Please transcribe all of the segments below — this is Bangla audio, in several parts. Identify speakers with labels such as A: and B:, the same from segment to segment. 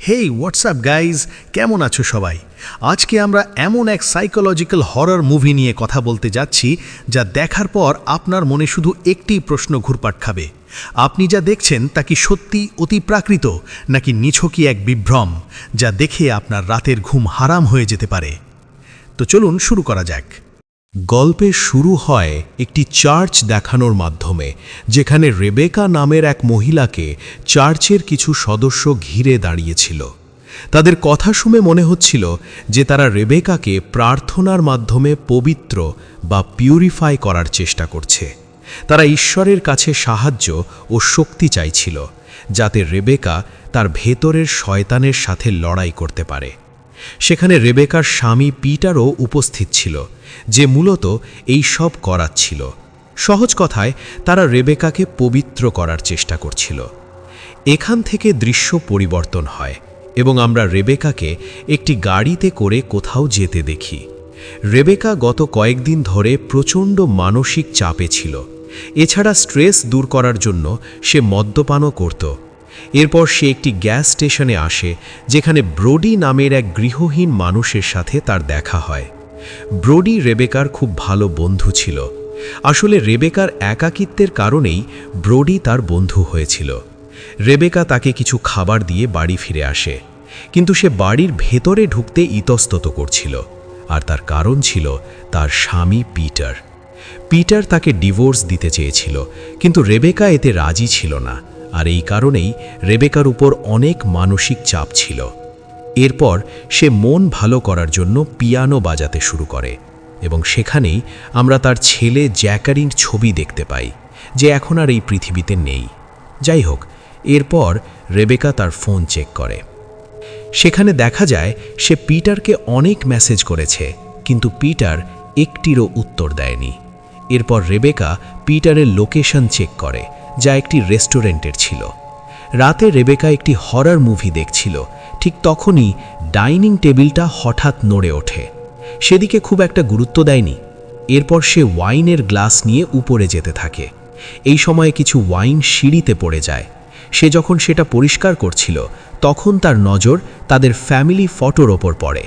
A: হেই হোয়াটসঅ্যাপ গাইজ, কেমন আছো সবাই? আজকে আমরা এমন এক সাইকোলজিক্যাল হরর মুভি নিয়ে কথা বলতে যাচ্ছি যা দেখার পর আপনার মনে শুধু একটি প্রশ্ন ঘুরপাক খাবে। আপনি যা দেখছেন তা কি সত্যি অতি প্রাকৃত, নাকি নিছকই এক বিভ্রম যা দেখে আপনার রাতের ঘুম হারাম হয়ে যেতে পারে? তো চলুন শুরু করা যাক।
B: গল্পের শুরু হয় একটি চার্চ দেখানোর মাধ্যমে, যেখানে রেবেকা নামের এক মহিলাকে চার্চের কিছু সদস্য ঘিরে দাঁড়িয়েছিল। তাদের কথা শুনে মনে হচ্ছিল যে তারা রেবেকাকে প্রার্থনার মাধ্যমে পবিত্র বা পিউরিফাই করার চেষ্টা করছে। তারা ঈশ্বরের কাছে সাহায্য ও শক্তি চাইছিল, যাতে রেবেকা তার ভেতরের শয়তানের সাথে লড়াই করতে পারে। সেখানে রেবেকার স্বামী পিটারও উপস্থিত ছিল, যে মূলত এই সব করাচ্ছিল। সহজ কথায়, তারা রেবেকাকে পবিত্র করার চেষ্টা করছিল। এখান থেকে দৃশ্য পরিবর্তন হয় এবং আমরা রেবেকাকে একটি গাড়িতে করে কোথাও যেতে দেখি। রেবেকা গত কয়েকদিন ধরে প্রচণ্ড মানসিক চাপে ছিল। এছাড়া স্ট্রেস দূর করার জন্য সে মদ্যপানও করত। এরপর সে একটি গ্যাস স্টেশনে আসে, যেখানে ব্রোডি নামের এক গৃহহীন মানুষের সাথে তার দেখা হয়। ব্রোডি রেবেকার খুব ভালো বন্ধু ছিল। আসলে রেবেকার একাকিত্বের কারণেই ব্রোডি তার বন্ধু হয়েছিল। রেবেকা তাকে কিছু খাবার দিয়ে বাড়ি ফিরে আসে, কিন্তু সে বাড়ির ভেতরে ঢুকতে ইতস্তত করছিল, আর তার কারণ ছিল তার স্বামী পিটার। পিটার তাকে ডিভোর্স দিতে চেয়েছিল, কিন্তু রেবেকা এতে রাজি ছিল না, আর এই কারণেই রেবেকার উপর অনেক মানসিক চাপ ছিল। এরপর সে মন ভালো করার জন্য পিয়ানো বাজাতে শুরু করে, এবং সেখানেই আমরা তার ছেলে জ্যাকারির ছবি দেখতে পাই, যে এখন আর এই পৃথিবীতে নেই। যাই হোক, এরপর রেবেকা তার ফোন চেক করে। সেখানে দেখা যায় সে পিটারকে অনেক মেসেজ করেছে, কিন্তু পিটার একটিরও উত্তর দেয়নি। এরপর রেবেকা পিটারের লোকেশন চেক করে, যা একটি রেস্টুরেন্টের ছিল। রাতে রেবেকা একটি হরর মুভি দেখছিল। ঠিক তখনই ডাইনিং টেবিলটা হঠাৎ নড়ে ওঠে। সেদিকে খুব একটা গুরুত্ব দেয়নি। এরপর সে ওয়াইনের গ্লাস নিয়ে উপরে যেতে থাকে। এই সময়ে কিছু ওয়াইন সিঁড়িতে পড়ে যায়। সে যখন সেটা পরিষ্কার করছিল, তখন তার নজর তাদের ফ্যামিলি ফটোর ওপর পড়ে।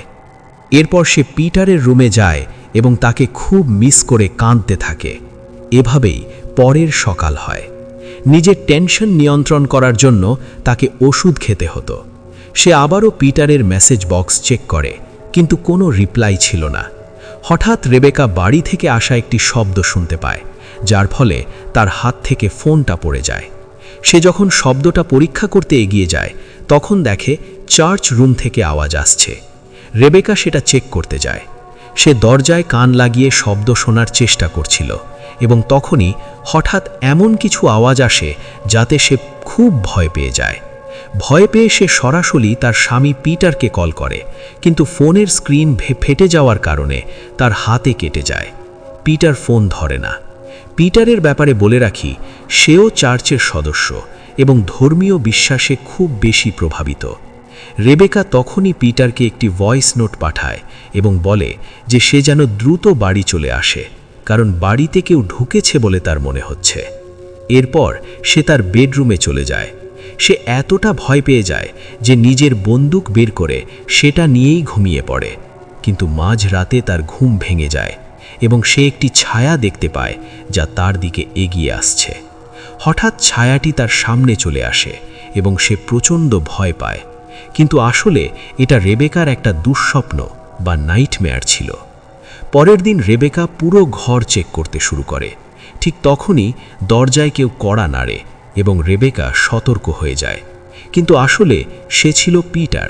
B: এরপর সে পিটারের রুমে যায় এবং তাকে খুব মিস করে কাঁদতে থাকে। এভাবেই পরের সকাল হয়। নিজের টেনশন নিয়ন্ত্রণ করার জন্য তাকে ওষুধ খেতে হতো। সে আবারও পিটারের মেসেজ বক্স চেক করে, কিন্তু কোনো রিপ্লাই ছিল না। হঠাৎ রেবেকা বাড়ি থেকে আসা একটি শব্দ শুনতে পায়, যার ফলে তার হাত থেকে ফোনটা পড়ে যায়। সে যখন শব্দটা পরীক্ষা করতে এগিয়ে যায়, তখন দেখে চার্চ রুম থেকে আওয়াজ আসছে। রেবেকা সেটা চেক করতে যায়। সে দরজায় কান লাগিয়ে শব্দ শোনার চেষ্টা করছিল, এবং তখনই হঠাৎ এমন কিছু আওয়াজ আসে যাতে সে খুব ভয় পেয়ে যায়। ভয় পেয়ে সে সরাসরি তার স্বামী পিটারকে কল করে, কিন্তু ফোনের স্ক্রিন ফেটে যাওয়ার কারণে তার হাতে কেটে যায়। পিটার ফোন ধরে না। পিটারের ব্যাপারে বলে রাখি, সেও চার্চের সদস্য এবং ধর্মীয় বিশ্বাসে খুব বেশি প্রভাবিত। রেবেকা তখনই পিটারকে একটি ভয়েস নোট পাঠায় এবং বলে যে সে যেন দ্রুত বাড়ি চলে আসে, কারণ বাড়িতে কেউ ঢুকেছে বলে তার মনে হচ্ছে। এরপর সে তার বেডরুমে চলে যায়। সে এতটা ভয় পেয়ে যায় যে নিজের বন্দুক বের করে সেটা নিয়েই ঘুমিয়ে পড়ে, কিন্তু মাঝ রাতে তার ঘুম ভেঙে যায় এবং সে একটি ছায়া দেখতে পায় যা তার দিকে এগিয়ে আসছে। হঠাৎ ছায়াটি তার সামনে চলে আসে এবং সে প্রচণ্ড ভয় পায়, কিন্তু আসলে এটা রেবেকার একটা দুঃস্বপ্ন বা নাইটমেয়ার ছিল। পরের দিন রেবেকা পুরো ঘর চেক করতে শুরু করে। ঠিক তখনই দরজায় কেউ কড়া নাড়ে এবং রেবেকা সতর্ক হয়ে যায়, কিন্তু আসলে সে ছিল পিটার।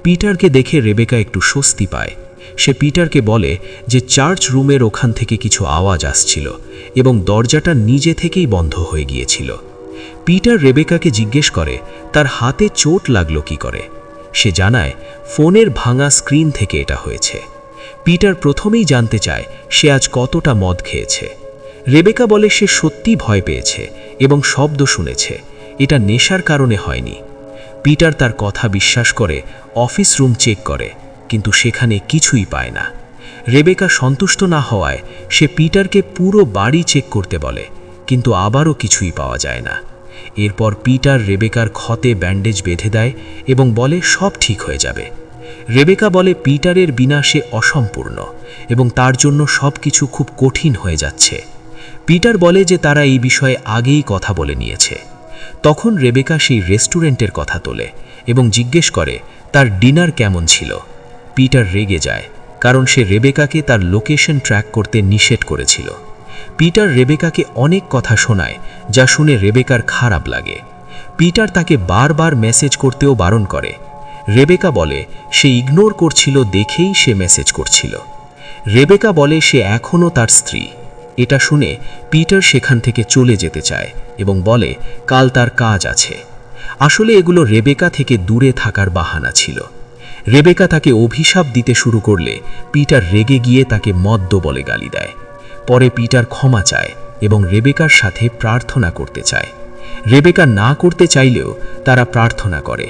B: পিটারকে দেখে রেবেকা একটু স্বস্তি পায়। সে পিটারকে বলে যে চার্চ রুমের ওখান থেকে কিছু আওয়াজ আসছিল এবং দরজাটা নিজে থেকেই বন্ধ হয়ে গিয়েছিল। পিটার রেবেকাকে জিজ্ঞেস করে তার হাতে চোট লাগলো কি করে। সে জানায় ফোনের ভাঙা স্ক্রিন থেকে এটা হয়েছে। পিটার প্রথমেই জানতে চায় সে আজ কতটা মদ খেয়েছে। রেবেকা বলে সে সত্যি ভয় পেয়েছে এবং শব্দ শুনেছে, এটা নেশার কারণে হয়নি। পিটার তার কথা বিশ্বাস করে অফিস রুম চেক করে, কিন্তু সেখানে কিছুই পায় না। রেবেকা সন্তুষ্ট না হওয়ায় সে পিটারকে পুরো বাড়ি চেক করতে বলে, কিন্তু আবারও কিছুই পাওয়া যায় না।
C: এরপর পিটার রেবেকার ক্ষতে ব্যান্ডেজ বেঁধে দেয় এবং বলে সব ঠিক হয়ে যাবে। রেবেকা বলে পিটারের বিনা সে অসম্পূর্ণ এবং তার জন্য সব কিছু খুব কঠিন হয়ে যাচ্ছে। পিটার বলে যে তারা এই বিষয়ে আগেই কথা বলে নিয়েছে। তখন রেবেকা সেই রেস্টুরেন্টের কথা তোলে এবং জিজ্ঞেস করে তার ডিনার কেমন ছিল। পিটার রেগে যায়, কারণ সে রেবেকাকে তার লোকেশন ট্র্যাক করতে নিষেধ করেছিল। পিটার রেবেকাকে অনেক কথা শোনায়, যা শুনে রেবেকার খারাপ লাগে। পিটার তাকে বারবার মেসেজ করতেও বারণ করে। রেবেকা বলে সে ইগনোর করছিল দেখেই সে মেসেজ করছিল। রেবেকা বলে সে এখনও তার স্ত্রী। এটা শুনে পিটার সেখান থেকে চলে যেতে চায় এবং বলে কাল তার কাজ আছে। আসলে এগুলো রেবেকা থেকে দূরে থাকার বাহানা ছিল। রেবেকা তাকে অভিশাপ দিতে শুরু করলে পিটার রেগে গিয়ে তাকে মদ্য বলে গালি দেয়। পরে পিটার ক্ষমা চায় এবং রেবেকার সাথে প্রার্থনা করতে চায়। রেবেকা না করতে চাইলেও তারা প্রার্থনা করে।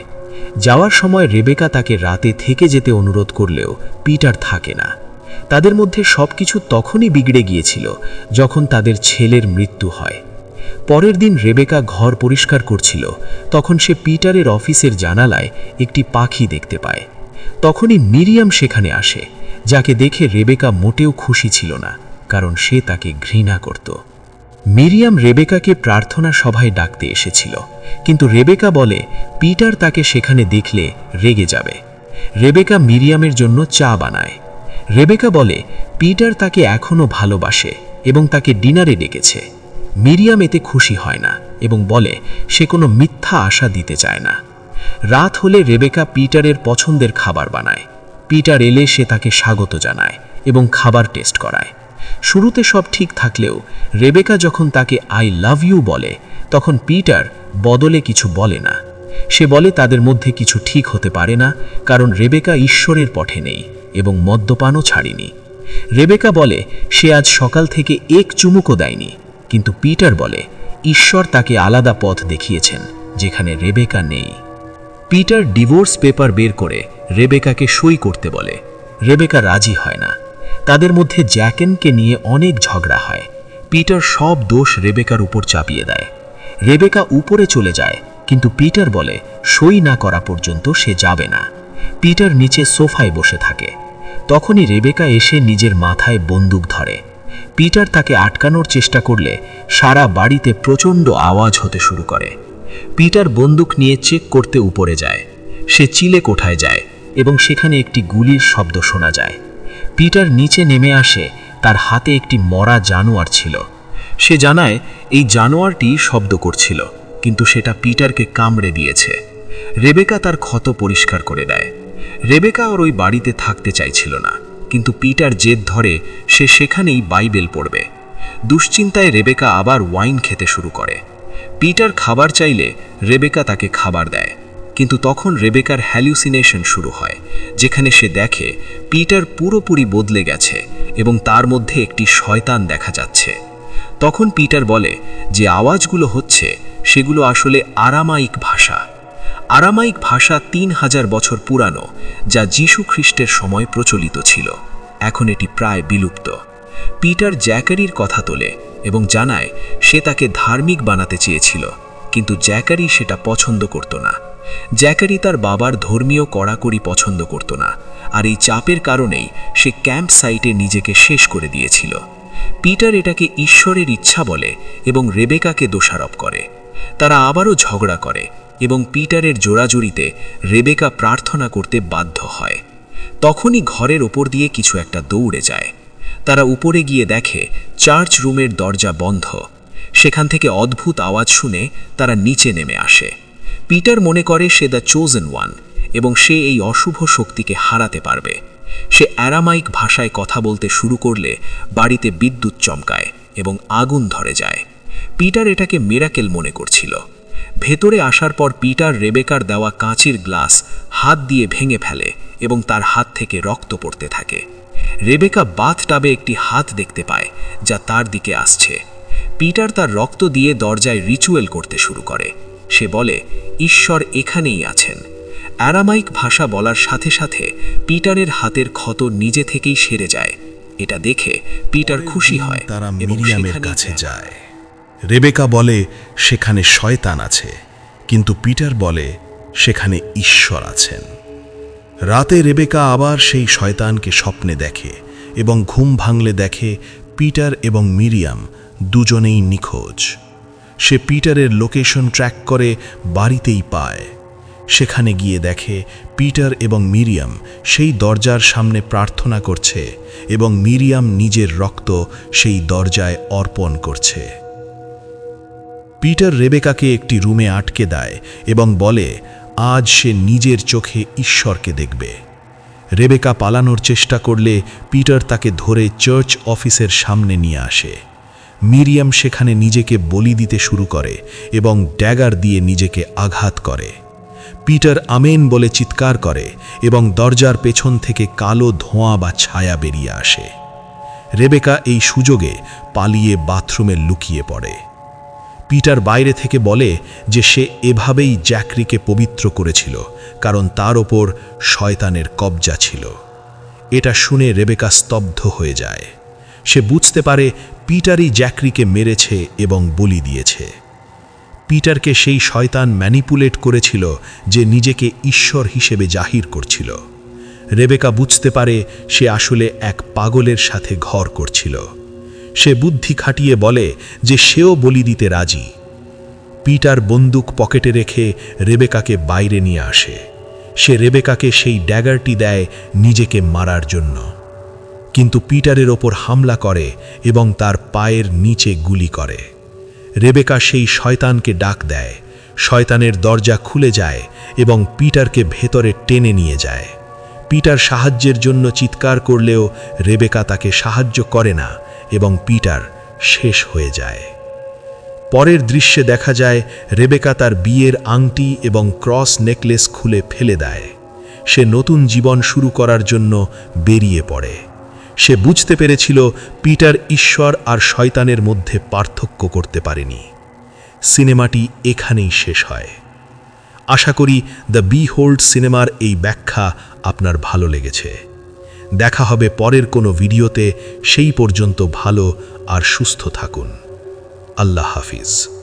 C: যাওয়ার সময় রেবেকা তাকে রাতে থেকে যেতে অনুরোধ করলেও পিটার থাকে না। তাদের মধ্যে সবকিছু তখনই বিগড়ে গিয়েছিল যখন তাদের ছেলের মৃত্যু হয়। পরের দিন রেবেকা ঘর পরিষ্কার করছিল, তখন সে পিটারের অফিসের জানালায় একটি পাখি দেখতে পায়। তখনই মিরিয়াম সেখানে আসে, যাকে দেখে রেবেকা মোটেও খুশি ছিল না, কারণ সে তাকে ঘৃণা করত। মিরিয়াম রেবেকাকে প্রার্থনা সভায় ডাকতে এসেছিল, কিন্তু রেবেকা বলে পিটার তাকে সেখানে দেখলে রেগে যাবে। রেবেকা মিরিয়ামের জন্য চা বানায়। রেবেকা বলে পিটার তাকে এখনও ভালোবাসে এবং তাকে ডিনারে ডেকেছে। মিরিয়াম এতে খুশি হয় না এবং বলে সে কোনো মিথ্যা আশা দিতে চায় না। রাত হলে রেবেকা পিটারের পছন্দের খাবার বানায়। পিটার এলে সে তাকে স্বাগত জানায় এবং খাবার টেস্ট করায়। শুরুতে সব ঠিক থাকলেও রেবেকা যখন তাকে আই লাভ ইউ বলে, তখন পিটার বদলে কিছু বলে না। সে বলে তাদের মধ্যে কিছু ঠিক হতে পারে না, কারণ রেবেকা ঈশ্বরের পথে নেই এবং মদ্যপানও ছাড়েনি। রেবেকা বলে সে আজ সকাল থেকে এক চুমুকও দেয়নি, কিন্তু পিটার বলে ঈশ্বর তাকে আলাদা পথ দেখিয়েছেন যেখানে রেবেকা নেই। পিটার ডিভোর্স পেপার বের করে রেবেকাকে সই করতে বলে। রেবেকা রাজি হয় না। তাদের মধ্যে জ্যাকেনকে নিয়ে অনেক ঝগড়া হয়। পিটার সব দোষ রেবেকার উপর চাপিয়ে দেয়। রেবেকা উপরে চলে যায়, কিন্তু পিটার বলে সই না করা পর্যন্ত সে যাবে না। পিটার নিচে সোফায় বসে থাকে। তখনই রেবেকা এসে নিজের মাথায় বন্দুক ধরে। পিটার তাকে আটকানোর চেষ্টা করলে সারা বাড়িতে প্রচণ্ড আওয়াজ হতে শুরু করে। পিটার বন্দুক নিয়ে চেক করতে উপরে যায়। সে চিলে কোঠায় যায় এবং সেখানে একটি গুলির শব্দ শোনা যায়। পিটার নিচে নেমে আসে, তার হাতে একটি মরা জানোয়ার ছিল। সে জানায় এই জানোয়ারটি শব্দ করছিল, কিন্তু সেটা পিটারকে কামড়ে দিয়েছে। রেবেকা তার ক্ষত পরিষ্কার করে দেয়। রেবেকা আর ওই বাড়িতে থাকতে চাইছিল না, কিন্তু পিটার জেদ ধরে সে সেখানেই বাইবেল পড়বে। দুশ্চিন্তায় রেবেকা আবার ওয়াইন খেতে শুরু করে। পিটার খাবার চাইলে রেবেকা তাকে খাবার দেয়, কিন্তু তখন রেবেকার হ্যালুসিনেশন শুরু হয়, যেখানে সে দেখে পিটার পুরোপুরি বদলে গেছে এবং তার মধ্যে একটি শয়তান দেখা যাচ্ছে। তখন পিটার বলে যে আওয়াজগুলো হচ্ছে সেগুলো আসলে আরামাইক ভাষা। আরামাইক ভাষা 3000 বছর পুরানো, যা যীশু খ্রিস্টের সময় প্রচলিত ছিল। এখন এটি প্রায় বিলুপ্ত। পিটার জ্যাকারির কথা তোলে এবং জানায় সে তাকে ধার্মিক বানাতে চেয়েছিল, কিন্তু জ্যাকারি সেটা পছন্দ করত না। জ্যাকারি তার বাবার ধর্মীয় কড়াকড়ি পছন্দ করত না, আর এই চাপের কারণেই সে ক্যাম্প সাইটে নিজেকে শেষ করে দিয়েছিল। পিটার এটাকে ঈশ্বরের ইচ্ছা বলে এবং রেবেকাকে দোষারোপ করে। তারা আবারও ঝগড়া করে এবং পিটারের জোড়াজুড়িতে রেবেকা প্রার্থনা করতে বাধ্য হয়। তখনই ঘরের ওপর দিয়ে কিছু একটা দৌড়ে যায়। তারা উপরে গিয়ে দেখে চার্চ রুমের দরজা বন্ধ। সেখান থেকে অদ্ভুত আওয়াজ শুনে তারা নিচে নেমে আসে। পিটার মনে করে সে দ্য চোজেন ওয়ান এবং সে এই অশুভ শক্তিকে হারাতে পারবে। সে অ্যারামাইক ভাষায় কথা বলতে শুরু করলে বাড়িতে বিদ্যুৎ চমকায় এবং আগুন ধরে যায়। পিটার এটাকে মিরাকেল মনে করছিল। ভেতরে আসার পর পিটার রেবেকার দেওয়া কাঁচের গ্লাস হাত দিয়ে ভেঙে ফেলে এবং তার হাত থেকে রক্ত পড়তে থাকে। রেবেকা বাথটাবে একটি হাত দেখতে পায় যা তার দিকে আসছে। পিটার তার রক্ত দিয়ে দরজায় রিচুয়াল করতে শুরু করে। সে বলে ঈশ্বর এখানেই আছেন। অ্যারামাইক ভাষা বলার সাথে সাথে পিটারের হাতের ক্ষত নিজে থেকেই সেরে যায়। এটা দেখে পিটার খুশি হয়
B: তারা
C: এবং
B: মিরিয়ামের
C: সেখানেই
B: কাছে যায়। রেবেকা বলে সেখানে শয়তান আছে, কিন্তু পিটার বলে সেখানে ঈশ্বর আছেন। রাতে রেবেকা আবার সেই শয়তানকে স্বপ্নে দেখে এবং ঘুম ভাঙলে দেখে পিটার এবং মিরিয়াম দুজনেই নিখোঁজ। সে পিটারের লোকেশন ট্র্যাক করে বাড়িতেই পায়। সেখানে গিয়ে দেখে পিটার এবং মিরিয়াম সেই দরজার সামনে প্রার্থনা করছে এবং মিরিয়াম নিজের রক্ত সেই দরজায় অর্পণ করছে। পিটার রেবেকাকে একটি রুমে আটকে দেয় এবং বলে আজ সে নিজের চোখে ঈশ্বরকে দেখবে। রেবেকা পালানোর চেষ্টা করলে পিটার তাকে ধরে চার্চ অফিসের সামনে নিয়ে আসে। মিরিয়াম সেখানে নিজেকে বলি দিতে শুরু করে এবং ড্যাগার দিয়ে নিজেকে আঘাত করে। পিটার আমেন বলে চিৎকার করে এবং দরজার পেছন থেকে কালো ধোঁয়া বা ছায়া বেরিয়ে আসে। রেবেকা এই সুযোগে পালিয়ে বাথরুমে লুকিয়ে পড়ে। পিটার বাইরে থেকে বলে যে সে এভাবেই জ্যাকরিকে পবিত্র করেছিল, কারণ তার ওপর শয়তানের কবজা ছিল। এটা শুনে রেবেকা স্তব্ধ হয়ে যায়। সে বুঝতে পারে পিটারই জ্যাকরিকে মেরেছে এবং বলি দিয়েছে। পিটারকে সেই শয়তান ম্যানিপুলেট করেছিল যে নিজেকে ঈশ্বর হিসেবে জাহির করছিল। রেবেকা বুঝতে পারে সে আসলে এক পাগলের সাথে ঘর করছিল। সে বুদ্ধি খাটিয়ে বলে যে সেও বলি দিতে রাজি। পিটার বন্দুক পকেটে রেখে রেবেকাকে বাইরে নিয়ে আসে। সে রেবেকাকে সেই ড্যাগারটি দেয় নিজেকে মারার জন্য, কিন্তু পিটারের ওপর হামলা করে এবং তার পায়ের নিচে গুলি করে। রেবেকা সেই শয়তানকে ডাক দেয়। শয়তানের দরজা খুলে যায় এবং পিটারকে ভেতরে টেনে নিয়ে যায়। পিটার সাহায্যের জন্য চিৎকার করলেও রেবেকা তাকে সাহায্য করে না এবং পিটার শেষ হয়ে যায়। পরের দৃশ্যে দেখা যায় রেবেকা তার বিয়ের আংটি এবং ক্রস নেকলেস খুলে ফেলে দেয়। সে নতুন জীবন শুরু করার জন্য বেরিয়ে পড়ে। সে বুঝতে পেরেছিল পিটার ঈশ্বর আর শয়তানের মধ্যে পার্থক্য করতে পারেনি। সিনেমাটি এখানেই শেষ হয়। আশা করি দ্য বিহোল্ড সিনেমার এই ব্যাখ্যা আপনার ভালো লেগেছে। দেখা হবে পরের কোনো ভিডিওতে। সেই পর্যন্ত ভালো আর সুস্থ থাকুন। আল্লাহ হাফিজ।